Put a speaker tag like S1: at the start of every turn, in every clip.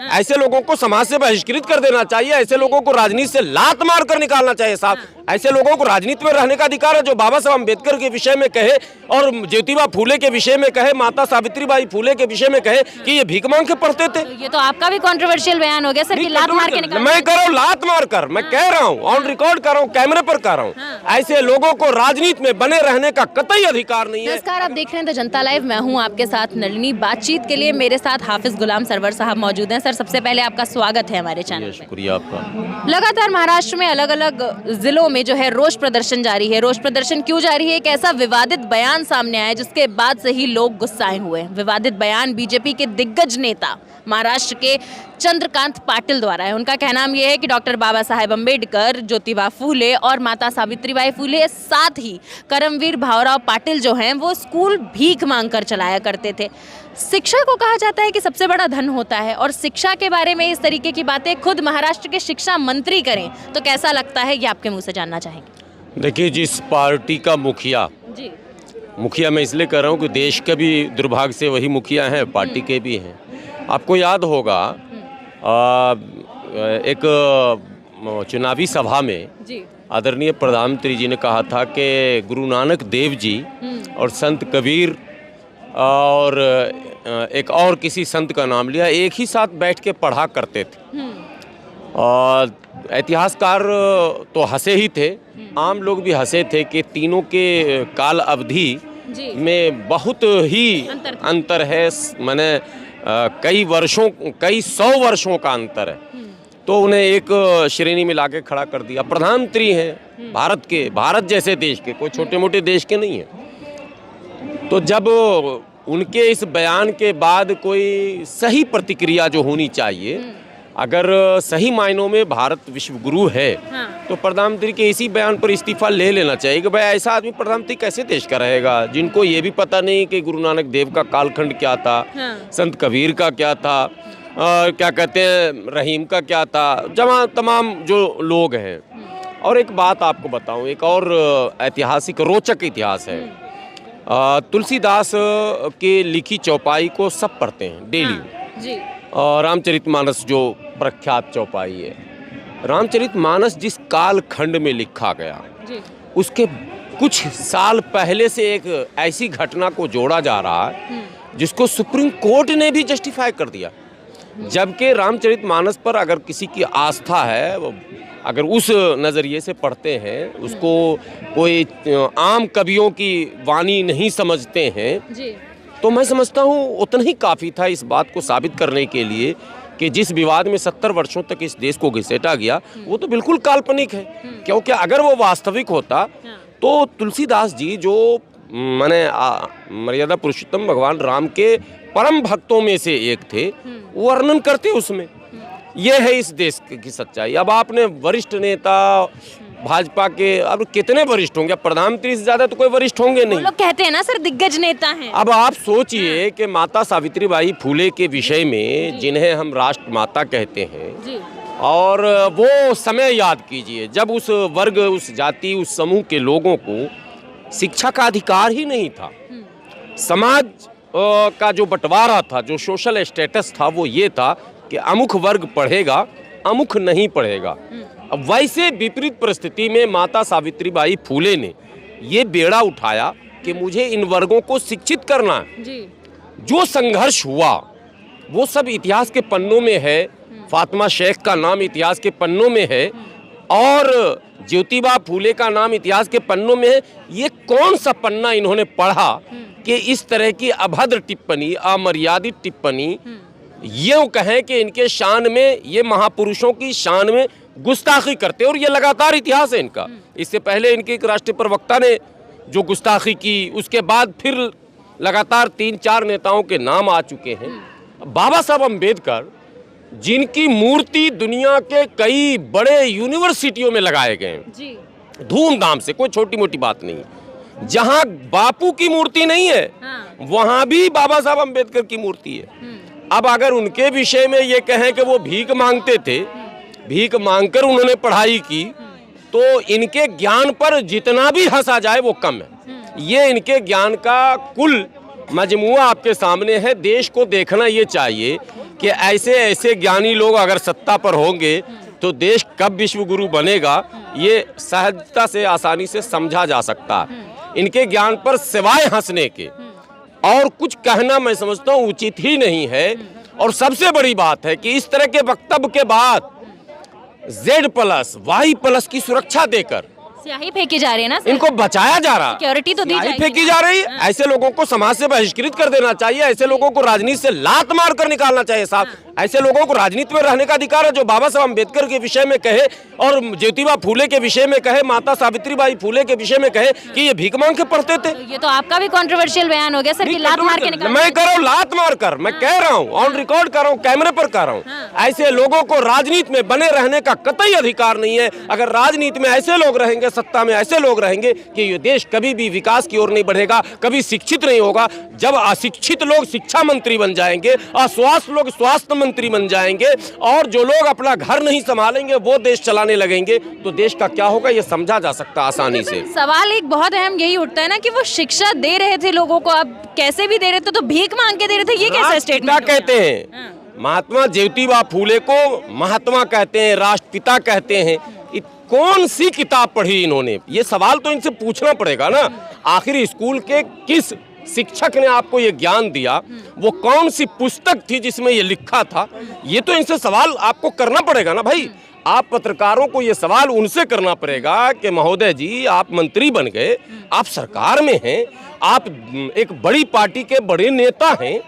S1: ऐसे लोगों को समाज से बहिष्कृत कर देना चाहिए। ऐसे लोगों को राजनीति से लात मार कर निकालना चाहिए साहब। ऐसे लोगों को राजनीति में रहने का अधिकार है। जो बाबा साहब अम्बेडकर के विषय में कहे और ज्योतिबा फूले के विषय में कहे, माता सावित्रीबाई फूले के विषय में कहे कि ये भीख मांग के पढ़ते थे।
S2: ये तो आपका भी कंट्रोवर्शियल बयान हो गया सर कि लात मार के निकालना।
S1: मैं कह रहा हूँ लात मार कर, मैं कह रहा हूँ, ऑन रिकॉर्ड कर रहा हूँ, कैमरे पर कर रहा हूँ। ऐसे लोगों को राजनीति में बने रहने का कतई अधिकार नहीं है।
S2: नमस्कार, आप देख रहे हैं द जनता लाइव। मैं हूं आपके साथ नलिनी। बातचीत के लिए मेरे साथ हाफिज गुलाम सरवर साहब मौजूद हैं। सर, सबसे पहले आपका स्वागत है हमारे चैनल में।
S1: शुक्रिया आपका।
S2: लगातार महाराष्ट्र में अलग अलग जिलों में जो है रोष प्रदर्शन जारी है। रोष प्रदर्शन क्यों जारी है? एक ऐसा विवादित बयान सामने आया जिसके बाद से ही लोग गुस्साए हुए हैं। विवादित बयान बीजेपी के दिग्गज नेता महाराष्ट्र के चंद्रकांत पाटिल द्वारा है। उनका कहना यह है कि डॉक्टर बाबा साहेब अम्बेडकर, ज्योतिबा फूले और माता सावित्रीबाई फूले, साथ ही करमवीर भावराव पाटिल जो हैं वो स्कूल भीख मांग कर चलाया करते थे। शिक्षा को कहा जाता है कि सबसे बड़ा धन होता है, और शिक्षा के बारे में इस तरीके की बातें खुद महाराष्ट्र के शिक्षा मंत्री करें तो कैसा लगता है, ये आपके मुंह से जानना चाहेंगे।
S1: देखिए, जिस पार्टी का मुखिया
S2: जी,
S1: मुखिया मैं इसलिए कह रहा हूँ कि देश के भी दुर्भाग्य से वही मुखिया हैं, पार्टी के भी हैं। आपको याद होगा एक चुनावी सभा में आदरणीय प्रधानमंत्री जी ने कहा था कि गुरु नानक देव जी और संत कबीर और एक और किसी संत का नाम लिया, एक ही साथ बैठ के पढ़ा करते थे। और इतिहासकार तो हंसे ही थे, आम लोग भी हंसे थे कि तीनों के काल अवधि में बहुत ही अंतर है। माने कई सौ वर्षों का अंतर है। तो उन्हें एक श्रेणी में लाके खड़ा कर दिया। प्रधानमंत्री हैं भारत के, भारत जैसे देश के, कोई छोटे मोटे देश के नहीं है। तो जब उनके इस बयान के बाद कोई सही प्रतिक्रिया जो होनी चाहिए, अगर सही मायनों में भारत विश्व गुरु है, तो प्रधानमंत्री के इसी बयान पर इस्तीफा ले लेना चाहिए कि भाई ऐसा आदमी प्रधानमंत्री कैसे देश का रहेगा, जिनको ये भी पता नहीं कि गुरु नानक देव का कालखंड क्या था, संत कबीर का क्या था, क्या कहते हैं रहीम का क्या था, तमाम जो लोग हैं। और एक बात आपको बताऊं, एक और ऐतिहासिक रोचक इतिहास है। तुलसीदास के लिखी चौपाई को सब पढ़ते हैं डेली। रामचरितमानस जो प्रख्यात चौपाई है, रामचरितमानस जिस काल खंड में लिखा गया, उसके कुछ साल पहले से एक ऐसी घटना को जोड़ा जा रहा है जिसको सुप्रीम कोर्ट ने भी जस्टिफाई कर दिया। जबकि रामचरितमानस पर अगर किसी की आस्था है, अगर उस नज़रिए से पढ़ते हैं, उसको कोई आम कवियों की वाणी नहीं समझते हैं, तो मैं समझता हूँ उतना ही काफ़ी था इस बात को साबित करने के लिए कि जिस विवाद में 70 वर्षों तक इस देश को घसीटा गया, वो तो बिल्कुल काल्पनिक है। क्योंकि अगर वो वास्तविक होता तो तुलसीदास जी जो माने मर्यादा पुरुषोत्तम भगवान राम के परम भक्तों में से एक थे, वर्णन करते उसमें। ये है इस देश की सच्चाई। अब आपने वरिष्ठ नेता भाजपा के, अब कितने वरिष्ठ होंगे, प्रधानमंत्री से ज्यादा तो कोई वरिष्ठ होंगे नहीं।
S2: लोग कहते हैं ना सर, दिग्गज नेता हैं।
S1: अब आप सोचिए कि माता सावित्रीबाई फूले के विषय में, जिन्हें हम राष्ट्र माता कहते हैं, और वो समय याद कीजिए जब उस वर्ग, उस जाति, उस समूह के लोगों को शिक्षा का अधिकार ही नहीं था। समाज का जो बंटवारा था, जो सोशल स्टेटस था, वो ये था कि अमुक वर्ग पढ़ेगा, अमुक नहीं पढ़ेगा। अब वैसे विपरीत परिस्थिति में माता सावित्रीबाई फूले ने ये बेड़ा उठाया कि मुझे इन वर्गों को शिक्षित करना है। जो संघर्ष हुआ वो सब इतिहास के पन्नों में है। फातिमा शेख का नाम इतिहास के पन्नों में है और ज्योतिबा फूले का नाम इतिहास के पन्नों में है। ये कौन सा पन्ना इन्होंने पढ़ा कि इस तरह की अभद्र टिप्पणी, अमर्यादित टिप्पणी, ये कहें कि इनके शान में, ये महापुरुषों की शान में गुस्ताखी करते। और ये लगातार इतिहास है इनका। इससे पहले इनके एक राष्ट्रीय प्रवक्ता ने जो गुस्ताखी की, उसके बाद फिर लगातार 3-4 नेताओं के नाम आ चुके हैं। बाबा साहब अम्बेडकर, जिनकी मूर्ति दुनिया के कई बड़े यूनिवर्सिटियों में लगाए गए हैं धूमधाम से, कोई छोटी मोटी बात नहीं। जहां बापू की मूर्ति नहीं है, वहां भी बाबा साहब अम्बेडकर की मूर्ति है। अब अगर उनके विषय में ये कहें कि वो भीख मांगते थे, भीख मांगकर उन्होंने पढ़ाई की, तो इनके ज्ञान पर जितना भी हंसा जाए वो कम है। ये इनके ज्ञान का कुल मजमुआ आपके सामने है। देश को देखना ये चाहिए कि ऐसे ऐसे ज्ञानी लोग अगर सत्ता पर होंगे तो देश कब विश्व गुरु बनेगा, ये सहजता से आसानी से समझा जा सकता है। इनके ज्ञान पर सिवाय हंसने के और कुछ कहना मैं समझता हूँ उचित ही नहीं है। और सबसे बड़ी बात है कि इस तरह के वक्तव्य के बाद Z+Y+ की सुरक्षा देकर
S2: स्याही फेंकी जा रही है ना सर?
S1: इनको बचाया जा रहा है।
S2: सिक्योरिटी तो दी
S1: स्याही
S2: जाएगी।
S1: फेंकी जा रही है। ऐसे लोगों को समाज से बहिष्कृत कर देना चाहिए। ऐसे लोगों को राजनीति से लात मार कर निकालना चाहिए साहब। ऐसे लोगों को राजनीति में रहने का अधिकार है। जो बाबा साहब अम्बेडकर के विषय में कहे और ज्योतिबा फूले के विषय में कहे, माता सावित्रीबाई फूले के विषय में कहे कि ये भीख मांग के पढ़ते थे।
S2: ये तो आपका भी कंट्रोवर्शियल बयान हो गया सर कि लात मार के निकाल।
S1: मैं कह रहा हूँ लात मार कर, मैं कह रहा हूँ, ऑन रिकॉर्ड कर रहा हूँ, कैमरे पर कह रहा हूँ। ऐसे लोगों को राजनीति में बने रहने का कतई अधिकार नहीं है। अगर राजनीति में ऐसे लोग रहेंगे, सत्ता में ऐसे लोग रहेंगे कि ये देश कभी भी विकास की ओर नहीं बढ़ेगा, कभी शिक्षित नहीं होगा। जब अशिक्षित लोग शिक्षा मंत्री बन जाएंगे, अस्वस्थ लोग स्वास्थ्य मंत्री बन जाएंगे और जो लोग अपना घर नहीं संभालेंगे वो देश चलाने लगेंगे, तो देश का क्या होगा ये समझा जा सकता आसानी से।
S2: सवाल एक बहुत अहम यही उठता है ना कि वो शिक्षा दे रहे थे लोगों को, अब कैसे भी दे रहे थे, तो भीख मांग के दे रहे थे, ये कैसा स्टेटमेंट
S1: कहते हैं? महात्मा ज्योतिबा फूले को महात्मा कहते हैं, राष्ट्रपिता कहते हैं। कौन सी किताब पढ़ी इन्होंने? ये सवाल तो इनसे पूछना पड़ेगा ना। आखिर स्कूल के किस शिक्षक ने आपको ये ज्ञान दिया? वो कौन सी पुस्तक थी जिसमें ये लिखा था? ये तो इनसे सवाल आपको करना पड़ेगा ना भाई। आप पत्रकारों को ये सवाल उनसे करना पड़ेगा कि महोदय जी, आप मंत्री बन गए, आप सरकार में हैं, आप एक बड़ी पार्टी के बड़े नेता हैं,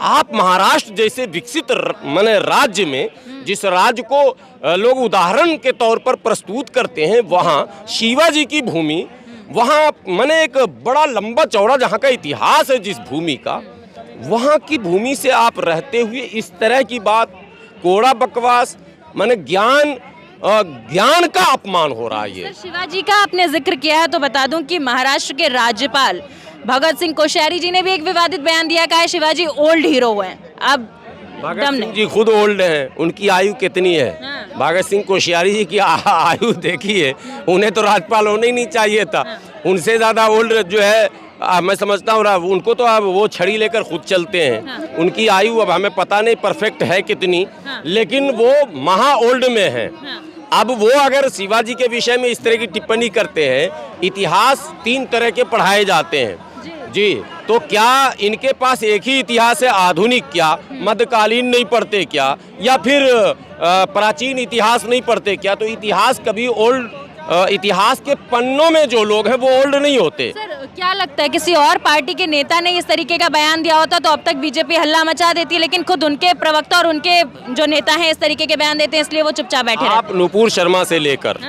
S1: आप महाराष्ट्र जैसे विकसित माने राज्य में, जिस राज्य को लोग उदाहरण के तौर पर प्रस्तुत करते हैं, वहाँ शिवाजी की भूमि, वहाँ माने एक बड़ा लंबा चौड़ा जहाँ का इतिहास है जिस भूमि का, वहाँ की भूमि से आप रहते हुए इस तरह की बात, कोड़ा बकवास, माने ज्ञान का अपमान हो रहा है ये।
S2: शिवाजी का आपने जिक्र किया है तो बता दूं कि महाराष्ट्र के राज्यपाल भगत सिंह कोश्यारी जी ने भी एक विवादित बयान दिया, कहा है शिवाजी ओल्ड हीरो हैं। अब
S1: भगत सिंह जी खुद ओल्ड हैं, उनकी आयु कितनी है? भगत सिंह कोश्यारी जी की आयु देखिए, उन्हें तो राज्यपाल होने ही नहीं चाहिए था। उनसे ज्यादा ओल्ड जो है मैं समझता हूँ उनको तो अब वो छड़ी लेकर खुद चलते हैं। उनकी आयु अब हमें पता नहीं परफेक्ट है कितनी, लेकिन वो महा ओल्ड में है। अब वो अगर शिवाजी के विषय में इस तरह की टिप्पणी करते हैं, इतिहास 3 तरह के पढ़ाए जाते हैं जी, तो क्या इनके पास एक ही इतिहास है? आधुनिक क्या, मध्यकालीन नहीं पढ़ते क्या, या फिर प्राचीन इतिहास नहीं पढ़ते क्या? तो इतिहास कभी ओल्ड, इतिहास के पन्नों में जो लोग हैं वो ओल्ड नहीं होते।
S2: सर क्या लगता है किसी और पार्टी के नेता ने इस तरीके का बयान दिया होता तो अब तक बीजेपी हल्ला मचा देती है, लेकिन खुद उनके प्रवक्ता और उनके जो नेता हैं इस तरीके के बयान देते हैं, इसलिए वो चुपचाप बैठे रहते हैं।
S1: आप नुपुर शर्मा से लेकर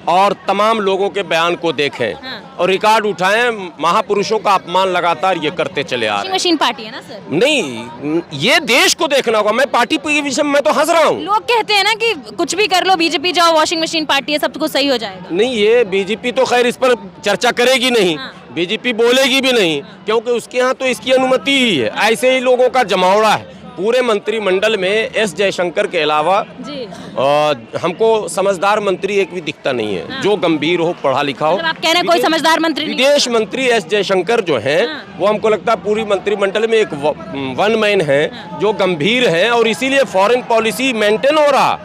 S1: और तमाम लोगों के बयान को देखें और रिकॉर्ड उठाएं, महापुरुषों का अपमान लगातार ये करते चले आ रहे हैं।
S2: मशीन पार्टी है ना सर?
S1: नहीं, ये देश को देखना होगा। मैं पार्टी के विषय में मैं तो हंस रहा हूँ।
S2: लोग कहते हैं ना कि कुछ भी कर लो, बीजेपी जाओ, वॉशिंग मशीन पार्टी है, सब कुछ सही हो जाएगा।
S1: नहीं, ये बीजेपी तो खैर इस पर चर्चा करेगी नहीं, बीजेपी बोलेगी भी नहीं, क्योंकि उसके यहाँ तो इसकी अनुमति ही है। ऐसे ही लोगों का जमावड़ा है पूरे मंत्रिमंडल में। एस जयशंकर के अलावा हमको समझदार मंत्री एक भी दिखता नहीं है जो गंभीर हो, पढ़ा लिखा हो।
S2: मतलब आप कह रहे हैं कोई समझदार मंत्री नहीं?
S1: विदेश मंत्री एस जयशंकर जो हैं वो हमको लगता है पूरी मंत्रिमंडल में एक वन मैन है जो गंभीर है, और इसीलिए फॉरेन पॉलिसी मेंटेन हो रहा,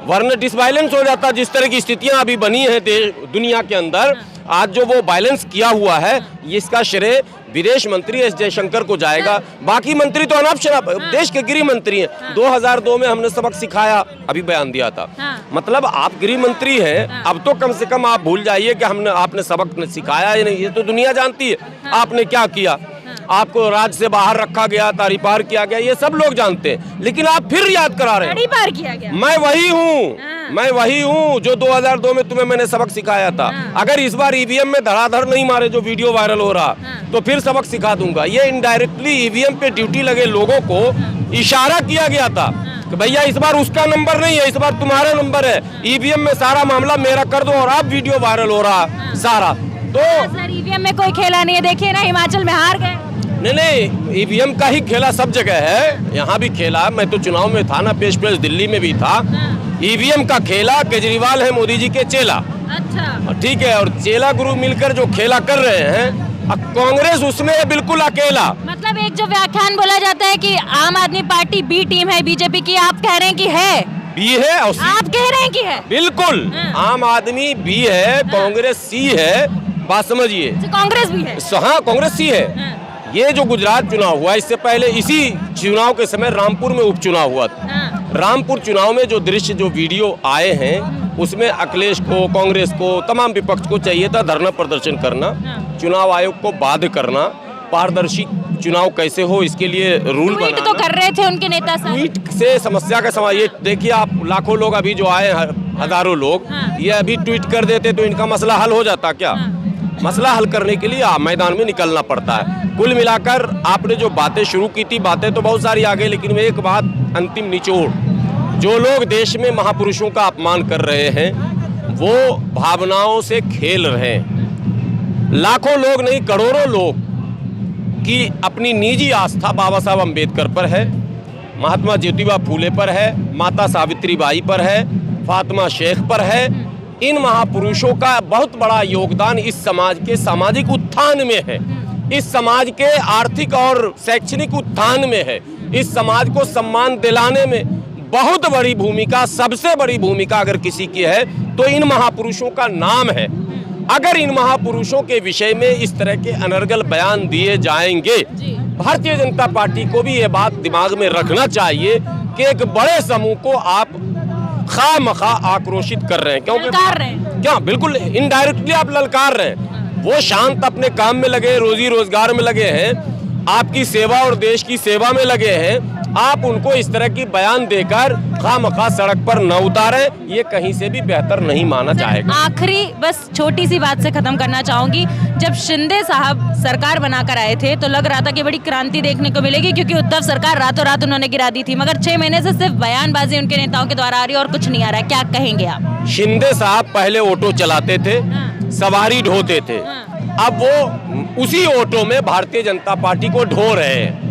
S1: वरना डिसबैलेंस हो जाता। जिस तरह की स्थितियां अभी बनी है दुनिया के अंदर, आज जो वो बैलेंस किया हुआ है, इसका श्रेय विदेश मंत्री एस जयशंकर को जाएगा। बाकी मंत्री तो अनाप शनाप देश के गृह मंत्री हैं। 2002 में हमने सबक सिखाया, अभी बयान दिया था। मतलब आप गृह मंत्री हैं, अब तो कम से कम आप भूल जाइए कि आपने सबक सिखाया या नहीं, ये तो दुनिया जानती है आपने क्या किया। आपको राज्य से बाहर रखा गया, तारी पार किया गया, ये सब लोग जानते हैं, लेकिन आप फिर याद करा रहे हैं।
S2: पार किया गया।
S1: मैं वही हूँ जो 2002 में तुम्हें मैंने सबक सिखाया था। अगर इस बार ईवीएम में धड़ाधड़ नहीं मारे जो वीडियो वायरल हो रहा, तो फिर सबक सिखा दूंगा। ये इनडायरेक्टली ईवीएम पे ड्यूटी लगे लोगों को इशारा किया गया था कि भैया इस बार उसका नंबर नहीं है, इस बार तुम्हारा नंबर है, ईवीएम में सारा मामला मेरा कर दो, और अब वीडियो वायरल हो रहा सारा। तो
S2: सर ईवीएम में कोई खेला नहीं है, देखिए ना हिमाचल में हार गए।
S1: नहीं, ईवीएम का ही खेला सब जगह है, यहाँ भी खेला। मैं तो चुनाव में था ना, पेश दिल्ली में भी था। ईवीएम का खेला केजरीवाल है मोदी जी के चेला। अच्छा, ठीक है, और चेला गुरु मिलकर जो खेला कर रहे हैं कांग्रेस उसमें है बिल्कुल अकेला।
S2: मतलब एक जो व्याख्यान बोला जाता है कि आम आदमी पार्टी बी टीम है बीजेपी की, आप कह रहे हैं कि है?
S1: बी है और
S2: आप कह रहे हैं कि है?
S1: बिल्कुल। आम आदमी बी है, कांग्रेस सी है, बात समझिए।
S2: कांग्रेस भी है?
S1: हाँ, कांग्रेस सी है। ये जो गुजरात चुनाव हुआ, इससे पहले इसी चुनाव के समय रामपुर में उपचुनाव हुआ था। रामपुर चुनाव में जो दृश्य, जो वीडियो आए हैं, उसमें अखिलेश को, कांग्रेस को, तमाम विपक्ष को चाहिए था धरना प्रदर्शन करना, चुनाव आयोग को बाध्य करना, पारदर्शी चुनाव कैसे हो इसके लिए रूल बनाना।
S2: तो कर रहे थे उनके नेता साहब।
S1: ट्वीट से समस्या का समाधान, ये देखिए आप, लाखों लोग अभी जो आए, हजारों लोग, ये अभी ट्वीट कर देते तो इनका मसला हल हो जाता क्या? मसला हल करने के लिए मैदान में निकलना पड़ता है। कुल मिलाकर आपने जो बातें शुरू की थी, बातें तो बहुत सारी आ गई, लेकिन एक बात अंतिम निचोड़, जो लोग देश में महापुरुषों का अपमान कर रहे हैं, वो भावनाओं से खेल रहे हैं। लाखों लोग नहीं, करोड़ों लोग की अपनी निजी आस्था बाबा साहब अम्बेडकर पर है, महात्मा ज्योतिबा फूले पर है, माता सावित्रीबाई पर है, फातिमा शेख पर है। इन महापुरुषों का बहुत बड़ा योगदान इस समाज के सामाजिक उत्थान में है, इस समाज के आर्थिक और शैक्षणिक उत्थान में है, इस समाज को सम्मान दिलाने में बहुत बड़ी भूमिका, सबसे बड़ी भूमिका अगर किसी की है तो इन महापुरुषों का नाम है। अगर इन महापुरुषों के विषय में इस तरह के अनर्गल बयान दिए जाएंगे, भारतीय जनता पार्टी को भी ये बात दिमाग में रखना चाहिए कि एक बड़े समूह को आप खामखा आक्रोशित कर रहे हैं, क्योंकि
S2: ललकार रहे हैं।
S1: क्या बिल्कुल इनडायरेक्टली आप ललकार रहे हैं। वो शांत अपने काम में लगे, रोजी रोजगार में लगे हैं, आपकी सेवा और देश की सेवा में लगे हैं। आप उनको इस तरह की बयान देकर खामखा सड़क पर न उतारें, ये कहीं से भी बेहतर नहीं माना जाएगा।
S2: आखिरी बस छोटी सी बात से खत्म करना चाहूंगी, जब शिंदे साहब सरकार बनाकर आए थे तो लग रहा था कि बड़ी क्रांति देखने को मिलेगी, क्योंकि उद्धव सरकार रातों रात उन्होंने गिरा दी थी, मगर 6 महीने से सिर्फ बयानबाजी उनके नेताओं के द्वारा आ रही है और कुछ नहीं आ रहा है। क्या कहेंगे आप?
S1: शिंदे साहब पहले ऑटो चलाते थे, सवारी ढोते थे, अब वो उसी ऑटो में भारतीय जनता पार्टी को ढो रहे हैं।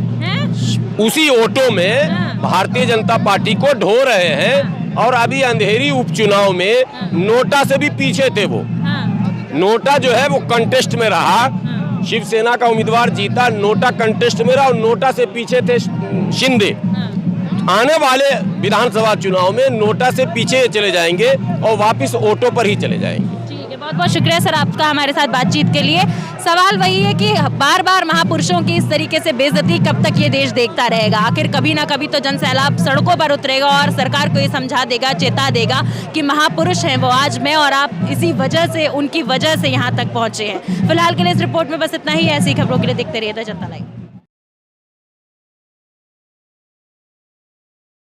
S1: उसी ऑटो में भारतीय जनता पार्टी को ढो रहे हैं। और अभी अंधेरी उपचुनाव में नोटा से भी पीछे थे वो। नोटा जो है वो कंटेस्ट में रहा, शिवसेना का उम्मीदवार जीता, नोटा कंटेस्ट में रहा और नोटा से पीछे थे शिंदे। आने वाले विधानसभा चुनाव में नोटा से पीछे चले जाएंगे और वापस ऑटो पर ही चले जाएंगे।
S2: बहुत बहुत शुक्रिया सर आपका हमारे साथ बातचीत के लिए। सवाल वही है कि बार बार महापुरुषों की इस तरीके से बेइज्जती कब तक ये देश देखता रहेगा? आखिर कभी ना कभी तो जन सैलाब सड़कों पर उतरेगा और सरकार को ये समझा देगा, चेता देगा कि महापुरुष हैं वो, आज मैं और आप इसी वजह से, उनकी वजह से यहाँ तक पहुँचे हैं। फिलहाल के लिए इस रिपोर्ट में बस इतना ही। ऐसी खबरों के लिए देखते रहिए द जनता लाइव।